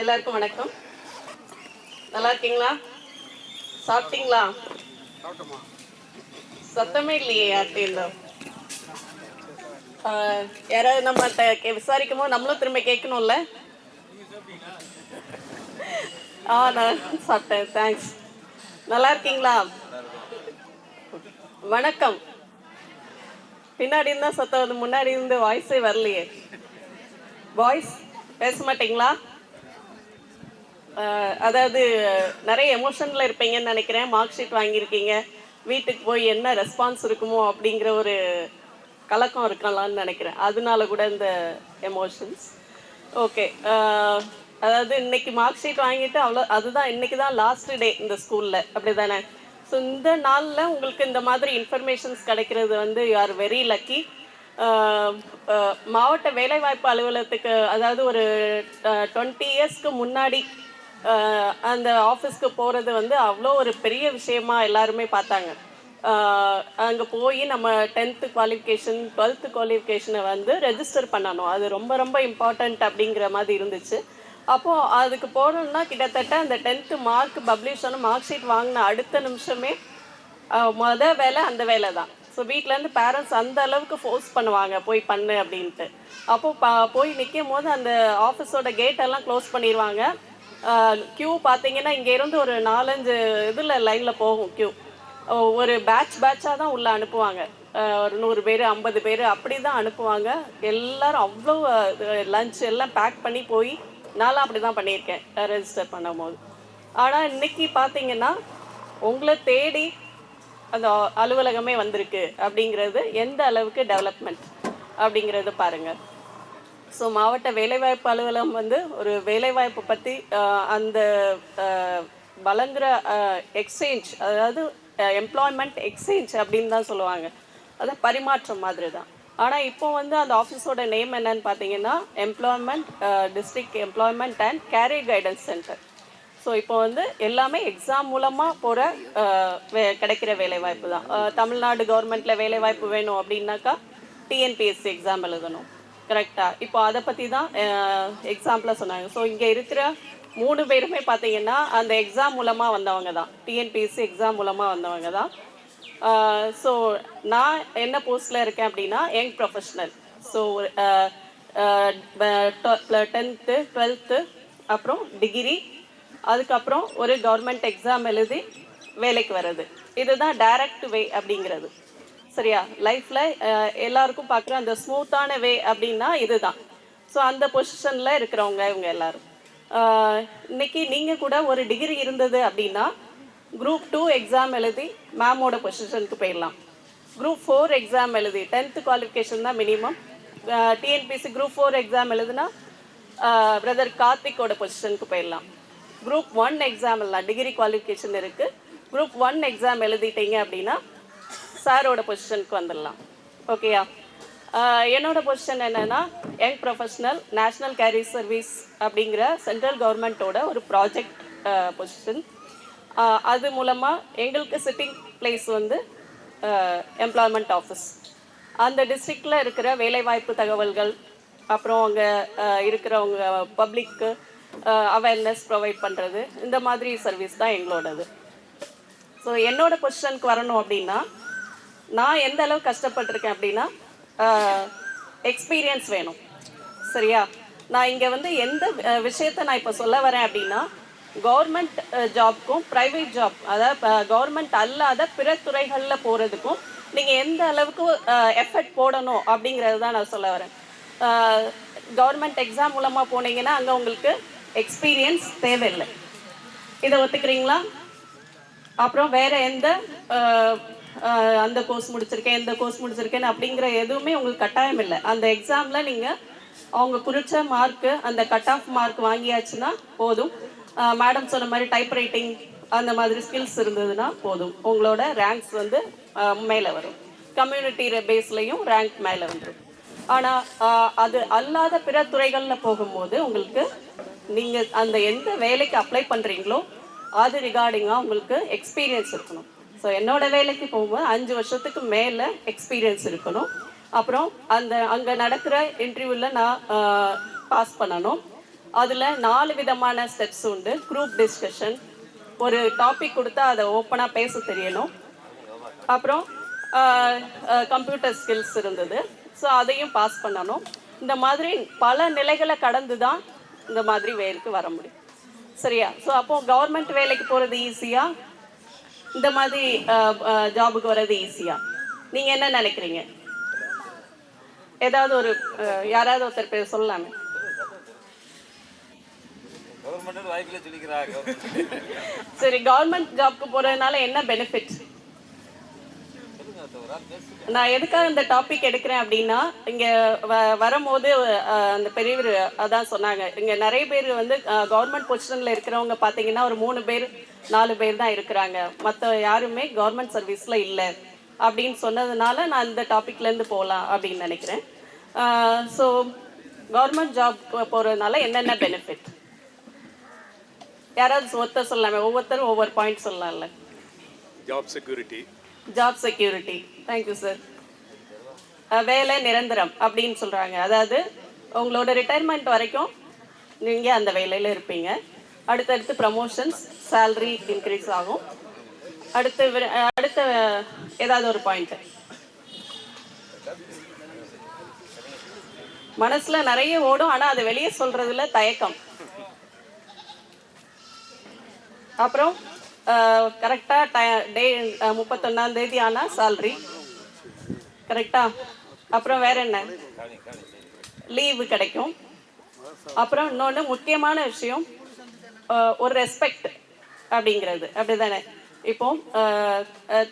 எல்லாருக்கும் வணக்கம். நல்லா இருக்கீங்களா? சாப்பிட்டீங்களா? சத்தமே இல்லையே யார்கிட்ட. யாராவது நம்மகிட்ட விசாரிக்கும் போது நம்மளும் திரும்ப கேட்கணும்ல. நான் சாப்பிட்டேன், தேங்க்ஸ். நல்லா இருக்கீங்களா? வணக்கம். பின்னாடி இருந்தா சத்தம் வந்து முன்னாடி இருந்து வாய்ஸே வரலையே. வாய்ஸ் பேச மாட்டீங்களா? அதாவது நிறைய எமோஷனில் இருப்பீங்கன்னு நினைக்கிறேன். மார்க் ஷீட் வாங்கியிருக்கீங்க, வீட்டுக்கு போய் என்ன ரெஸ்பான்ஸ் இருக்குமோ அப்படிங்கிற ஒரு கலக்கம் இருக்கலாம்னு நினைக்கிறேன். அதனால கூட இந்த எமோஷன்ஸ். ஓகே. அதாவது இன்னைக்கு மார்க் ஷீட் வாங்கிட்டு அதுதான் இன்னைக்கு தான் லாஸ்ட் டே இந்த ஸ்கூலில், அப்படி தானே? ஸோ இந்த நாளில் உங்களுக்கு இந்த மாதிரி இன்ஃபர்மேஷன்ஸ் கிடைக்கிறது வந்து யூ ஆர் வெரி லக்கி. மாவட்ட வேலைவாய்ப்பு அலுவலகத்துக்கு, அதாவது ஒரு 20 இயர்ஸ்க்கு முன்னாடி அந்த ஆஃபீஸ்க்கு போகிறது வந்து அவ்வளோ ஒரு பெரிய விஷயமா எல்லாருமே பார்த்தாங்க. அங்கே போய் நம்ம 10th குவாலிஃபிகேஷன் 12th குவாலிஃபிகேஷனை வந்து ரெஜிஸ்டர் பண்ணணும். அது ரொம்ப ரொம்ப இம்பார்ட்டண்ட் அப்படிங்கிற மாதிரி இருந்துச்சு. அப்போது அதுக்கு போகணுன்னா கிட்டத்தட்ட அந்த 10th மார்க் பப்ளிஷ் ஆன மார்க் ஷீட் வாங்கின அடுத்த நிமிஷமே வேலை அந்த வேலை தான். ஸோ வீட்டிலேருந்து பேரண்ட்ஸ் அந்த அளவுக்கு ஃபோர்ஸ் பண்ணுவாங்க, போய் பண்ணு அப்படின்ட்டு. அப்போது போய் நிற்கும் போது அந்த ஆஃபீஸோட கேட்டெல்லாம் க்ளோஸ் பண்ணிடுவாங்க. க்யூ பார்த்தீங்கன்னா இங்கேருந்து ஒரு 4-5 இதில் லைனில் போகும் க்யூ. ஒரு பேட்சாக தான் உள்ளே அனுப்புவாங்க. ஒரு 100 பேர் 50 பேர் அப்படி தான் அனுப்புவாங்க. எல்லோரும் அவ்வளோ லஞ்ச் எல்லாம் பேக் பண்ணி போய் நான்லாம் அப்படி தான் பண்ணியிருக்கேன் ரெஜிஸ்டர் பண்ணும் போது. ஆனால் இன்றைக்கி பார்த்தீங்கன்னா உங்களை தேடி அந்த அலுவலகமே வந்திருக்கு அப்படிங்கிறது எந்த அளவுக்கு டெவலப்மெண்ட் அப்படிங்கிறது பாருங்கள். ஸோ மாவட்ட வேலைவாய்ப்பு அலுவலகம் வந்து ஒரு வேலைவாய்ப்பை பற்றி அந்த வழங்குகிற எக்ஸ்சேஞ்ச், அதாவது எம்ப்ளாய்மெண்ட் எக்ஸ்சேஞ்ச் அப்படின்னு தான் சொல்லுவாங்க. அது பரிமாற்றம் மாதிரி தான். ஆனால் இப்போ வந்து அந்த ஆஃபீஸோட நேம் என்னன்னு பார்த்தீங்கன்னா employment district employment and carrier guidance centre. So இப்போ வந்து எல்லாமே எக்ஸாம் மூலமாக போகிற கிடைக்கிற வேலைவாய்ப்பு தான். தமிழ்நாடு கவர்மெண்ட்டில் வேலைவாய்ப்பு வேணும் அப்படின்னாக்கா டிஎன்பிஎஸ்சி எக்ஸாம் எழுதணும், கரெக்டாக? இப்போ அதை பற்றி தான் எக்ஸாம்பிளாக சொன்னாங்க. ஸோ இங்கே இருக்கிற 3 பேருமே பார்த்தீங்கன்னா அந்த எக்ஸாம் மூலமாக வந்தவங்க தான், டிஎன்பிஎஸ்சி எக்ஸாம் மூலமாக வந்தவங்க தான். ஸோ நான் என்ன போஸ்ட்டில் இருக்கேன் அப்படின்னா young professional. So 10th 12th அப்புறம் டிகிரி, அதுக்கப்புறம் ஒரு கவர்மெண்ட் எக்ஸாம் எழுதி வேலைக்கு வர்றது, இதுதான் டைரக்ட் வே அப்படிங்கிறது. சரியா? லைஃப்பில் எல்லாருக்கும் பார்க்குற அந்த ஸ்மூத்தான வே அப்படின்னா இதுதான். ஸோ அந்த பொசிஷனில் இருக்கிறவங்க இவங்க எல்லோரும். இன்றைக்கி நீங்கள் கூட ஒரு டிகிரி இருந்தது அப்படின்னா குரூப் 2 எக்ஸாம் எழுதி மேமோட பொசிஷனுக்கு போயிடலாம். குரூப் 4 எக்ஸாம் எழுதி 10th குவாலிஃபிகேஷன் தான் மினிமம். டிஎன்பிசி குரூப் 4 எக்ஸாம் எழுதுனா பிரதர் கார்த்திக்கோட பொசிஷனுக்கு போயிடலாம். குரூப் 1 எக்ஸாம் எல்லாம் டிகிரி குவாலிஃபிகேஷன் இருக்குது. குரூப் 1 எக்ஸாம் எழுதிட்டீங்க அப்படின்னா சாரோட பொசிஷனுக்கு வந்துடலாம். ஓகேயா? என்னோட பொசிஷன் என்னென்னா young professional national career service அப்படிங்கிற சென்ட்ரல் கவர்மெண்ட்டோட ஒரு ப்ராஜெக்ட் பொசிஷன். அது மூலமாக எங்களுக்கு சிட்டிங் பிளேஸ் வந்து எம்ப்ளாய்மெண்ட் ஆஃபீஸ். அந்த டிஸ்ட்ரிக்டில் இருக்கிற வேலைவாய்ப்பு தகவல்கள், அப்புறம் அங்கே இருக்கிறவங்க பப்ளிக்கு அவேர்னஸ் ப்ரொவைட் பண்ணுறது, இந்த மாதிரி சர்வீஸ் தான் எங்களோடது. ஸோ என்னோட பொசிஷனுக்கு வரணும் அப்படின்னா நான் எந்த அளவு கஷ்டப்பட்டிருக்கேன் அப்படின்னா எக்ஸ்பீரியன்ஸ் வேணும். சரியா? நான் இங்கே வந்து எந்த விஷயத்தை நான் இப்போ சொல்ல வரேன் அப்படின்னா கவர்மெண்ட் ஜாப்க்கும் ப்ரைவேட் ஜாப், அதாவது கவர்மெண்ட் அல்லாத பிற துறைகளில் போகிறதுக்கும் நீங்கள் எந்த அளவுக்கு எஃபர்ட் போடணும் அப்படிங்கிறது தான் நான் சொல்ல வரேன். கவர்மெண்ட் எக்ஸாம் மூலமாக போனீங்கன்னா அங்கே உங்களுக்கு எக்ஸ்பீரியன்ஸ் தேவையில்லை. இதை ஒத்துக்கிறீங்களா? அப்புறம் வேறு எந்த அந்த கோர்ஸ் முடிச்சிருக்கேன் இந்த கோர்ஸ் முடிச்சிருக்கேன் அப்படிங்கிற எதுவுமே உங்களுக்கு கட்டாயம் இல்லை. அந்த எக்ஸாமில் நீங்கள் அவங்க குறித்த மார்க்கு, அந்த கட் ஆஃப் மார்க் வாங்கியாச்சுன்னா போதும். மேடம் சொன்ன மாதிரி டைப் ரைட்டிங் அந்த மாதிரி ஸ்கில்ஸ் இருந்ததுன்னா போதும், உங்களோட ரேங்க்ஸ் வந்து மேலே வரும். கம்யூனிட்டி பேஸ்லையும் ரேங்க் மேலே வந்துடும். ஆனால் அது அல்லாத பிற துறைகளில் போகும்போது உங்களுக்கு நீங்கள் அந்த எந்த வேலைக்கு அப்ளை பண்ணுறீங்களோ அது ரிகார்டிங்காக உங்களுக்கு எக்ஸ்பீரியன்ஸ் இருக்கணும். ஸோ என்னோடய வேலைக்கு போகும்போது 5 வருஷத்துக்கு மேலே எக்ஸ்பீரியன்ஸ் இருக்கணும். அப்புறம் அங்கே நடக்கிற இன்டர்வியூவில் நான் பாஸ் பண்ணணும். அதில் 4 விதமான ஸ்டெப்ஸ் உண்டு. குரூப் டிஸ்கஷன், ஒரு டாபிக் கொடுத்தா அதை ஓப்பனாக பேச தெரியணும். அப்புறம் கம்ப்யூட்டர் ஸ்கில்ஸ் இருந்தது. ஸோ அதையும் பாஸ் பண்ணணும். இந்த மாதிரி பல நிலைகளை கடந்து தான் இந்த மாதிரி வேலைக்கு வர முடியும். சரியா? ஸோ அப்போது கவர்மெண்ட் வேலைக்கு போகிறது ஈஸியா, இந்த மாதிரி ஜாபுக்கு வர்றது ஈஸியா? நீங்கள் என்ன நினைக்கிறீங்க? ஏதாவது ஒரு யாராவது ஒருத்தர் பேர் சொல்லலாமே. சரி, கவர்மெண்ட் ஜாப்க்கு போறதுனால என்ன பெனிஃபிட்? நான் எதுக்காக இந்த டாபிக் எடுக்கிறேன் அப்படின்னா, இங்க வரும்போது அந்த பெரியவர் அதான் சொன்னாங்க, இங்க நிறைய பேர் வந்து கவர்மெண்ட் பொசிஷன்ல இருக்கிறவங்க பார்த்தீங்கன்னா ஒரு 3 பேர் 4 பேர் தான் இருக்கிறாங்க, மற்ற யாருமே கவர்மெண்ட் சர்வீஸ்ல இல்லை அப்படின்னு சொன்னதுனால நான் இந்த டாபிக்ல இருந்து போகலாம் அப்படின்னு நினைக்கிறேன். ஸோ கவர்மெண்ட் ஜாப் போறதுனால என்னென்ன பெனிஃபிட்? யாராவது ஒருத்தர் சொல்லலாமே, ஒவ்வொருத்தரும் ஒவ்வொரு பாயிண்ட் சொல்லலாம்ல. Job security. Job security, thank you sir. வேலை நிரந்தரம் அப்படின்னு சொல்கிறாங்க. அதாவது உங்களோட ரிட்டையர்மெண்ட் வரைக்கும் நீங்கள் அந்த வேலையில் இருப்பீங்க. அடுத்தடுத்து ப்ரமோஷன்ஸ், சேல்ரி இன்க்ரீஸ் ஆகும். அடுத்த ஏதாவது ஒரு பாயிண்ட் மனசில் நிறைய ஓடும், ஆனால் அதை வெளியே சொல்கிறதுல தயக்கம். அப்புறம் கரெக்டாக டே 31ஆம் தேதி ஆனால் சேல்ரி கரெக்டா. அப்புறம் வேற என்ன? லீவு கிடைக்கும். அப்புறம் இன்னொன்று முக்கியமான விஷயம், ஒரு ரெஸ்பெக்ட் அப்படிங்கிறது. அப்படி தானே? இப்போ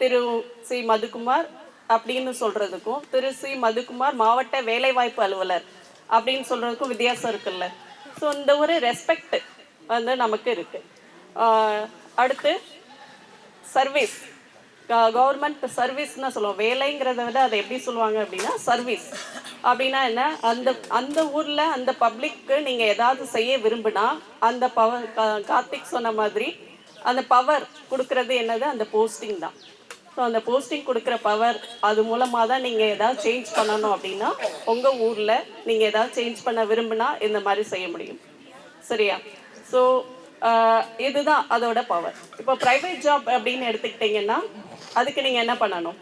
திரு சி மதுக்குமார் அப்படின்னு சொல்கிறதுக்கும் திரு சி மதுக்குமார் மாவட்ட வேலைவாய்ப்பு அலுவலர் அப்படின்னு சொல்கிறதுக்கும் வித்தியாசம் இருக்குல்ல. ஸோ இந்த ஒரு ரெஸ்பெக்ட் வந்து நமக்கு இருக்குது. அடுத்து சர்வீஸ், கவர்மெண்ட் சர்வீஸ்ன்னு சொல்லுவோம். வேலைங்கிறத விட அதை எப்படி சொல்லுவாங்க அப்படின்னா சர்வீஸ். அப்படின்னா என்ன? அந்த ஊரில் அந்த பப்ளிக்கு நீங்கள் ஏதாவது செய்ய விரும்பினா அந்த பவர், கார்த்திக் சொன்ன மாதிரி அந்த பவர் கொடுக்கறது என்னது? அந்த போஸ்டிங் தான். ஸோ அந்த போஸ்டிங் கொடுக்குற பவர், அது மூலமாக தான் நீங்கள் ஏதாவது சேஞ்ச் பண்ணணும் அப்படின்னா உங்கள் ஊரில் நீங்கள் ஏதாவது சேஞ்ச் பண்ண விரும்பினா இந்த மாதிரி செய்ய முடியும். சரியா? ஸோ இதுதான் அதோட பவர். இப்போ ப்ரைவேட் ஜாப் அப்படின்னு எடுத்துக்கிட்டிங்கன்னா அதுக்கு நீங்கள் என்ன பண்ணணும்?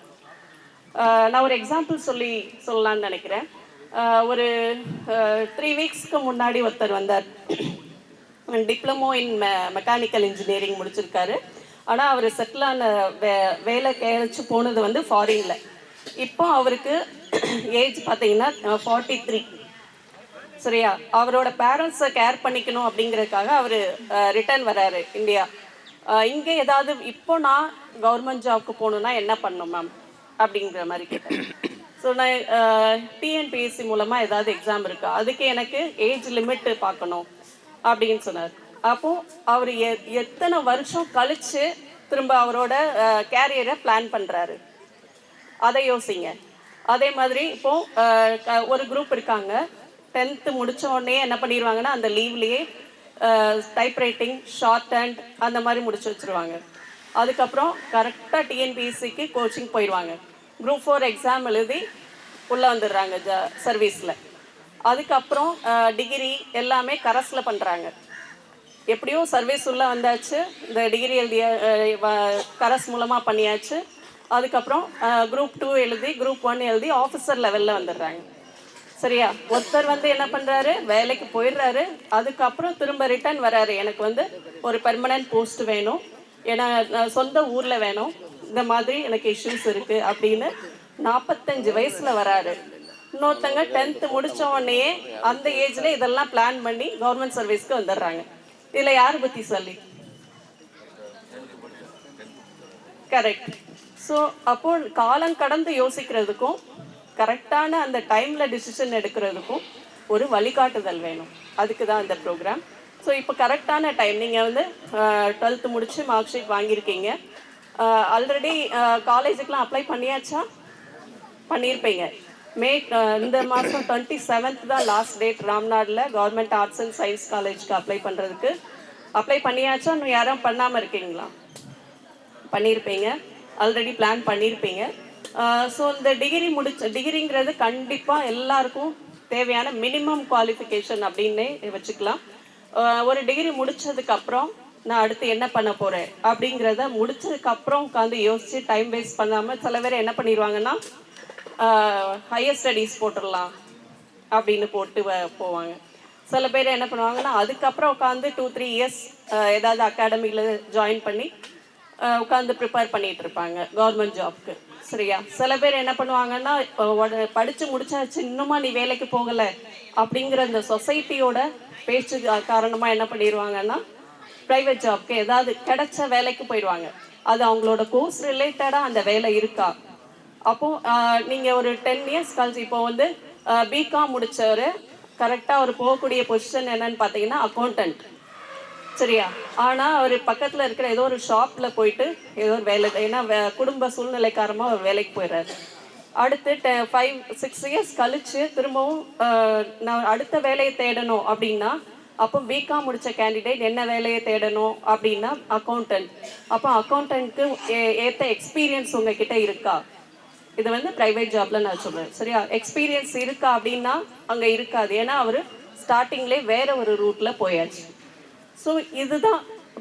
நான் ஒரு எக்ஸாம்பிள் சொல்லலான்னு நினைக்கிறேன். ஒரு 3 வீக்ஸ்க்கு முன்னாடி ஒருத்தர் வந்தார். டிப்ளமோ இன் மெக்கானிக்கல் இன்ஜினியரிங் முடிச்சிருக்காரு. ஆனால் அவர் செட்டிலான வேலை கிடைச்சி போனது வந்து ஃபாரினில். இப்போ அவருக்கு ஏஜ் பார்த்தீங்கன்னா 43. சரியா? அவரோட பேரண்ட்ஸை கேர் பண்ணிக்கணும் அப்படிங்கிறதுக்காக அவர் ரிட்டர்ன் வராரு இந்தியா. இங்கே ஏதாவது இப்போ நான் கவர்மெண்ட் ஜாப்க்கு போகணுன்னா என்ன பண்ணணும் மேம் அப்படிங்கிற மாதிரி கேட்டேன். ஸோ நான் டிஎன்பிஎஸ்சி மூலமாக ஏதாவது எக்ஸாம் இருக்கா, அதுக்கு எனக்கு ஏஜ் லிமிட்டு பார்க்கணும் அப்படின்னு சொன்னார். அப்போது அவர் எத்தனை வருஷம் கழித்து திரும்ப அவரோட கேரியரை பிளான் பண்ணுறாரு, அதை யோசிங்க. அதே மாதிரி இப்போது ஒரு குரூப் இருக்காங்க, 10th முடித்த உடனே என்ன பண்ணிடுவாங்கன்னா அந்த லீவ்லேயே டைப்ரைட்டிங், ஷார்ட் ஹேண்ட் அந்த மாதிரி முடிச்சு வச்சுருவாங்க. அதுக்கப்புறம் கரெக்டாக டிஎன்பிஎஸ்சிக்கு கோச்சிங் போயிடுவாங்க. குரூப் 4 எக்ஸாம் எழுதி உள்ளே வந்துடுறாங்க சர்வீஸில். அதுக்கப்புறம் டிகிரி எல்லாமே கரஸில் பண்ணுறாங்க. எப்படியோ சர்வீஸ் உள்ளே வந்தாச்சு, இந்த டிகிரி எழுதிய கரஸ் மூலமாக பண்ணியாச்சு. அதுக்கப்புறம் குரூப் 2 எழுதி, குரூப் 1 எழுதி ஆஃபீஸர் லெவலில் வந்துடுறாங்க. சரியா? ஒருத்தர் வந்து என்ன பண்ணுறாரு, வேலைக்கு போயிடுறாரு. அதுக்கப்புறம் திரும்ப ரிட்டர்ன் வராரு, எனக்கு வந்து ஒரு பெர்மனன்ட் போஸ்ட் வேணும், ஏன்னா சொந்த ஊரில் வேணும், இந்த மாதிரி எனக்கு இஷ்யூஸ் இருக்குது அப்படின்னு 45 வயசில் வராரு. இன்னொருத்தங்க 10th முடித்த உடனே அந்த ஏஜில் இதெல்லாம் பிளான் பண்ணி கவர்மெண்ட் சர்வீஸ்க்கு வந்துடுறாங்க. இதில் யார் பற்றி சொல்லி? கரெக்ட். ஸோ அப்போ காலம் கடந்து யோசிக்கிறதுக்கும் கரெக்டான அந்த டைமில் டிசிஷன் எடுக்கிறதுக்கும் ஒரு வழிகாட்டுதல் வேணும். அதுக்கு தான் இந்த ப்ரோக்ராம். ஸோ இப்போ கரெக்டான டைம், நீங்கள் வந்து 12th முடித்து மார்க் ஷீட் வாங்கியிருக்கீங்க. ஆல்ரெடி காலேஜுக்கெலாம் அப்ளை பண்ணியாச்சா? பண்ணியிருப்பீங்க. இந்த மாதம் 27th தான் லாஸ்ட் டேட் ராம்நாடில் கவர்மெண்ட் ஆர்ட்ஸ் அண்ட் சயின்ஸ் காலேஜுக்கு அப்ளை பண்ணுறதுக்கு. அப்ளை பண்ணியாச்சா? இன்னும் யாரும் பண்ணாமல் இருக்கீங்களா? பண்ணியிருப்பீங்க, ஆல்ரெடி பிளான் பண்ணியிருப்பீங்க. ஸோ இந்த டிகிரிங்கிறது கண்டிப்பாக எல்லாருக்கும் தேவையான மினிமம் குவாலிஃபிகேஷன் அப்படின்னே வச்சுக்கலாம். ஒரு டிகிரி முடிச்சதுக்கப்புறம் நான் அடுத்து என்ன பண்ண போகிறேன் அப்படிங்கிறத முடிச்சதுக்கப்புறம் உட்காந்து யோசித்து டைம் வேஸ்ட் பண்ணாமல் சில பேர் என்ன பண்ணிடுவாங்கன்னா ஹையர் ஸ்டடீஸ் போட்டுடலாம் அப்படின்னு போட்டு போவாங்க. சில பேர் என்ன பண்ணுவாங்கன்னா அதுக்கப்புறம் உட்காந்து 2-3 இயர்ஸ் ஏதாவது அகாடமியில் ஜாயின் பண்ணி உட்காந்து ப்ரிப்பேர் பண்ணிகிட்டு இருப்பாங்க கவர்மெண்ட் ஜாப்க்கு. சரியா? சில பேர் என்ன பண்ணுவாங்கன்னா படித்து முடிச்சாச்சு இன்னுமா நீ வேலைக்கு போகலை அப்படிங்கிற இந்த சொசைட்டியோட பேச்சு காரணமாக என்ன பண்ணிடுவாங்கன்னா ப்ரைவேட் ஜாப்க்கு ஏதாவது கிடைச்ச வேலைக்கு போயிடுவாங்க. அது அவங்களோட கோர்ஸ் ரிலேட்டடாக அந்த வேலை இருக்கா? அப்போது நீங்கள் ஒரு 10 இயர்ஸ் கழிச்சு இப்போ வந்து பிகாம் முடித்தவர் கரெக்டாக அவர் போகக்கூடிய பொசிஷன் என்னன்னு பார்த்தீங்கன்னா அக்கௌண்டன்ட். சரியா? ஆனால் அவர் பக்கத்தில் இருக்கிற ஏதோ ஒரு ஷாப்பில் போயிட்டு ஏதோ ஒரு வேலை, ஏன்னா குடும்ப சூழ்நிலைக்காரமாக அவர் வேலைக்கு போயிடுறாரு. அடுத்து 5-6 இயர்ஸ் கழித்து திரும்பவும் நான் அடுத்த வேலையை தேடணும் அப்படின்னா அப்போ பிகாம் முடித்த கேண்டிடேட் என்ன வேலையை தேடணும் அப்படின்னா அக்கௌண்டன்ட். அப்போ அக்கௌண்டன்ட்க்கு ஏற்ற எக்ஸ்பீரியன்ஸ் உங்ககிட்ட இருக்கா? இது வந்து ப்ரைவேட் ஜாப்ல நான் சொல்கிறேன். சரியா? எக்ஸ்பீரியன்ஸ் இருக்கா அப்படின்னா அங்கே இருக்காது, ஏன்னா அவர் ஸ்டார்டிங்லேயே வேற ஒரு ரூட்டில் போயாச்சு. ஸோ இதுதான்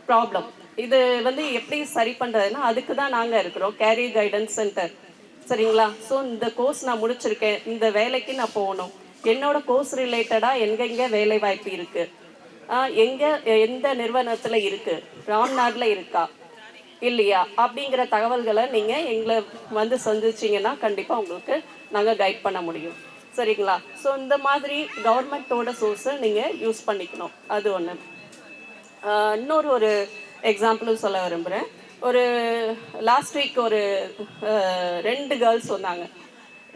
ப்ராப்ளம். இது வந்து எப்படி சரி பண்ணுறதுன்னா அதுக்கு தான் நாங்கள் இருக்கிறோம், கேரியர் கைடன்ஸ் சென்டர். சரிங்களா? ஸோ இந்த கோர்ஸ் நான் முடிச்சிருக்கேன், இந்த வேலைக்கு நான் போகணும், என்னோட கோர்ஸ் ரிலேட்டடாக எங்கெங்கே வேலை வாய்ப்பு இருக்குது, எங்கே எந்த நிறுவனத்தில் இருக்குது, ராம்நாட்டில் இருக்கா இல்லையா அப்படிங்கிற தகவல்களை நீங்கள் எங்களை வந்து சந்திச்சிங்கன்னா கண்டிப்பாக உங்களுக்கு நாங்கள் கைட் பண்ண முடியும். சரிங்களா? ஸோ இந்த மாதிரி கவர்மெண்ட்டோட சோர்ஸை நீங்கள் யூஸ் பண்ணிக்கணும். அது ஒன்று. இன்னொரு எக்ஸாம்பிளும் சொல்ல விரும்புகிறேன். ஒரு லாஸ்ட் வீக் ஒரு 2 கேர்ள்ஸ் வந்தாங்க.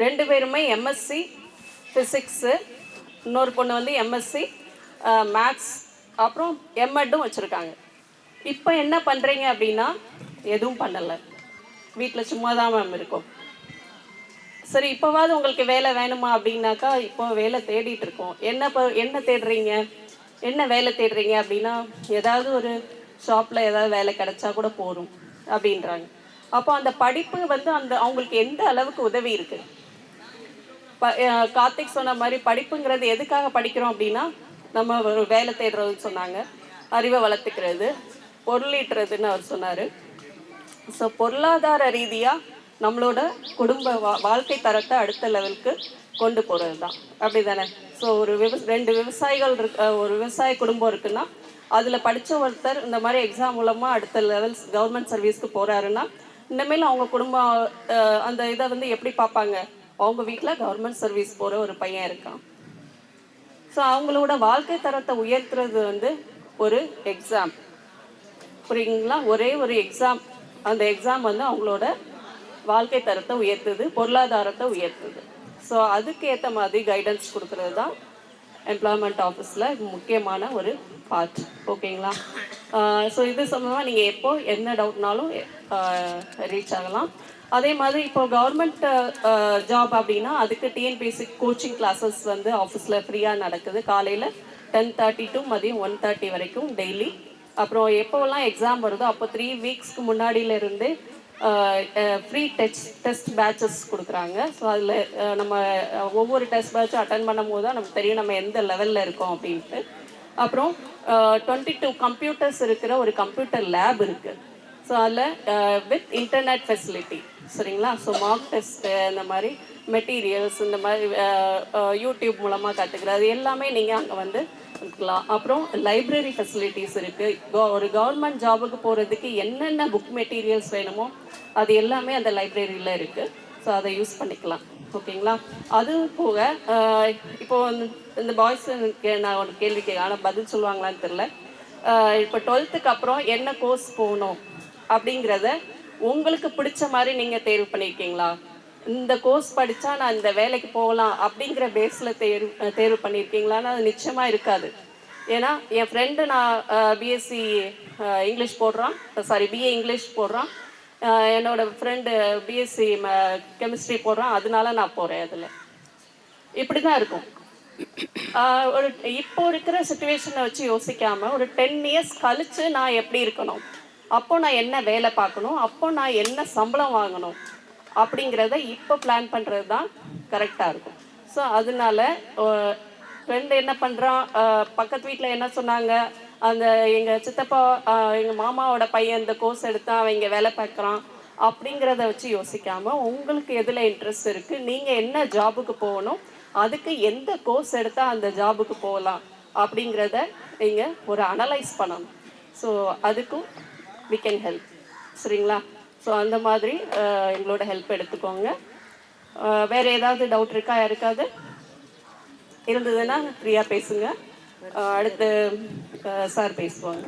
2 பேருமே எம்எஸ்சி ஃபிசிக்ஸு, இன்னொரு பொண்ணு வந்து எம்எஸ்சி மேக்ஸ், அப்புறம் எம்எட்டும் வச்சுருக்காங்க. இப்போ என்ன பண்ணுறீங்க அப்படின்னா எதுவும் பண்ணலை, வீட்டில் சும்மா தான் மேம் இருக்கும். சரி, இப்போவாது உங்களுக்கு வேலை வேணுமா அப்படின்னாக்கா இப்போ வேலை தேடிட்டு இருக்கோம். என்ன தேடுறீங்க, என்ன வேலை தேடுறீங்க அப்படின்னா ஏதாவது ஒரு ஷாப்பில் ஏதாவது வேலை கிடைச்சா கூட போகும் அப்படின்றாங்க. அப்போ அந்த படிப்பு வந்து அவங்களுக்கு எந்த அளவுக்கு உதவி இருக்குது? கார்த்திக் சொன்ன மாதிரி படிப்புங்கிறது எதுக்காக படிக்கிறோம் அப்படின்னா நம்ம ஒரு வேலை தேடுறதுன்னு சொன்னாங்க, அறிவை வளர்த்துக்கிறது, பொருளீட்டுறதுன்னு அவர் சொன்னார். ஸோ பொருளாதார ரீதியாக நம்மளோட குடும்ப வாழ்க்கை தரத்தை அடுத்த லெவலுக்கு கொண்டு போகிறது தான். அப்படி தானே? ஸோ ஒரு 2 விவசாயிகள் ஒரு விவசாய குடும்பம் இருக்குன்னா அதில் படித்த ஒருத்தர் இந்த மாதிரி எக்ஸாம் மூலமாக அடுத்த லெவல்ஸ் கவர்மெண்ட் சர்வீஸ்க்கு போகிறாருன்னா இனிமேல் அவங்க குடும்பம் அந்த இதை வந்து எப்படி பார்ப்பாங்க? அவங்க வீட்டில் கவர்மெண்ட் சர்வீஸ் போகிற ஒரு பையன் இருக்கான். ஸோ அவங்களோட வாழ்க்கை தரத்தை உயர்த்துறது வந்து ஒரு எக்ஸாம். புரியுங்களா? ஒரே ஒரு எக்ஸாம், அந்த எக்ஸாம் வந்து அவங்களோட வாழ்க்கை தரத்தை உயர்த்துது, பொருளாதாரத்தை உயர்த்துது. ஸோ அதுக்கு ஏற்ற மாதிரி கைடன்ஸ் கொடுக்கறது தான் எம்ப்ளாய்மெண்ட் ஆஃபீஸில் முக்கியமான ஒரு பார்ட். ஓகேங்களா? ஸோ இது சம்பந்தமாக நீங்கள் எப்போ என்ன டவுட்னாலும் ரீச் ஆகலாம். அதே மாதிரி இப்போ கவர்மெண்ட் ஜாப் அப்படின்னா அதுக்கு டிஎன்பிஎஸ்சி கோச்சிங் கிளாஸஸ் வந்து ஆஃபீஸில் ஃப்ரீயாக நடக்குது. காலையில் 10:30 to மதியம் 1:30 வரைக்கும் டெய்லி. அப்புறம் எப்போவெல்லாம் எக்ஸாம் வருதோ அப்போ 3 வீக்ஸ்க்கு முன்னாடியிலேருந்து ஃப்ரீ டெஸ்ட் பேட்சஸ் கொடுக்குறாங்க. ஸோ அதில் நம்ம ஒவ்வொரு டெஸ்ட் பேட்சும் அட்டன் பண்ணும் போது தான் நமக்கு தெரியும் நம்ம எந்த லெவலில் இருக்கோம் அப்படின்ட்டு. அப்புறம் 22 கம்ப்யூட்டர்ஸ் இருக்கிற ஒரு கம்ப்யூட்டர் லேப் இருக்குது. ஸோ அதில் வித் இன்டர்நெட் ஃபெசிலிட்டி. சரிங்களா? ஸோ மார்க் டெஸ்ட்டு, இந்த மாதிரி மெட்டீரியல்ஸ், இந்த மாதிரி யூடியூப் மூலமாக கற்றுக்கிறது எல்லாமே நீங்கள் அங்கே வந்து இருக்கலாம். அப்புறம் லைப்ரரி ஃபெசிலிட்டிஸ் இருக்குது. ஒரு கவர்மெண்ட் ஜாபுக்கு போகிறதுக்கு என்னென்ன புக் மெட்டீரியல்ஸ் வேணுமோ அது எல்லாமே அந்த லைப்ரரியில் இருக்குது. ஸோ அதை யூஸ் பண்ணிக்கலாம். ஓகேங்களா? அது போக இப்போது இந்த பாய்ஸுக்கு நான் ஒரு கேள்வி கேட்க, ஆனால் பதில் சொல்லுவாங்களான்னு தெரில. இப்போ 12th அப்புறம் என்ன கோர்ஸ் போகணும் அப்படிங்கிறத உங்களுக்கு பிடிச்ச மாதிரி நீங்கள் தேர்வு பண்ணியிருக்கீங்களா? இந்த கோர்ஸ் படித்தா நான் இந்த வேலைக்கு போகலாம் அப்படிங்கிற பேஸில் தேர்வு பண்ணியிருக்கீங்களான்னு அது நிச்சயமாக இருக்காது. ஏன்னா என் ஃப்ரெண்டு நான் பிஎஸ்சி இங்கிலீஷ் போடுறான், பிஏ இங்கிலீஷ் போடுறான், என்னோடய ஃப்ரெண்டு பிஎஸ்சி கெமிஸ்ட்ரி போடுறான், அதனால நான் போகிறேன். அதில் இப்படி தான் இருக்கும். ஒரு இப்போ இருக்கிற சுச்சுவேஷனை வச்சு யோசிக்காமல் ஒரு 10 இயர்ஸ் கழித்து நான் எப்படி இருக்கணும், அப்போ நான் என்ன வேலை பார்க்கணும், அப்போ நான் என்ன சம்பளம் வாங்கணும் அப்படிங்கிறத இப்போ பிளான் பண்ணுறது தான் கரெக்டாக இருக்கும். ஸோ அதனால ஃப்ரெண்டு என்ன பண்ணுறான், பக்கத்து வீட்டில் என்ன சொன்னாங்க, அந்த எங்கள் சித்தப்பா எங்கள் மாமாவோட பையன் இந்த கோர்ஸ் எடுத்தான், அவன் இங்கே வேலை பார்க்குறான் அப்படிங்கிறத வச்சு யோசிக்காமல் உங்களுக்கு எதில் இன்ட்ரெஸ்ட் இருக்குது, நீங்கள் என்ன ஜாபுக்கு போகணும், அதுக்கு எந்த கோர்ஸ் எடுத்தால் அந்த ஜாபுக்கு போகலாம் அப்படிங்கிறத நீங்கள் ஒரு அனலைஸ் பண்ணணும். ஸோ அதுக்கும் we can help. சரிங்களா? ஸோ அந்த மாதிரி எங்களோட ஹெல்ப் எடுத்துக்கோங்க. வேறு ஏதாவது டவுட் இருக்கா யாருக்காவது? இருந்ததுன்னா ஃப்ரீயாக பேசுங்க. அடுத்து சார் பேசுவாங்க.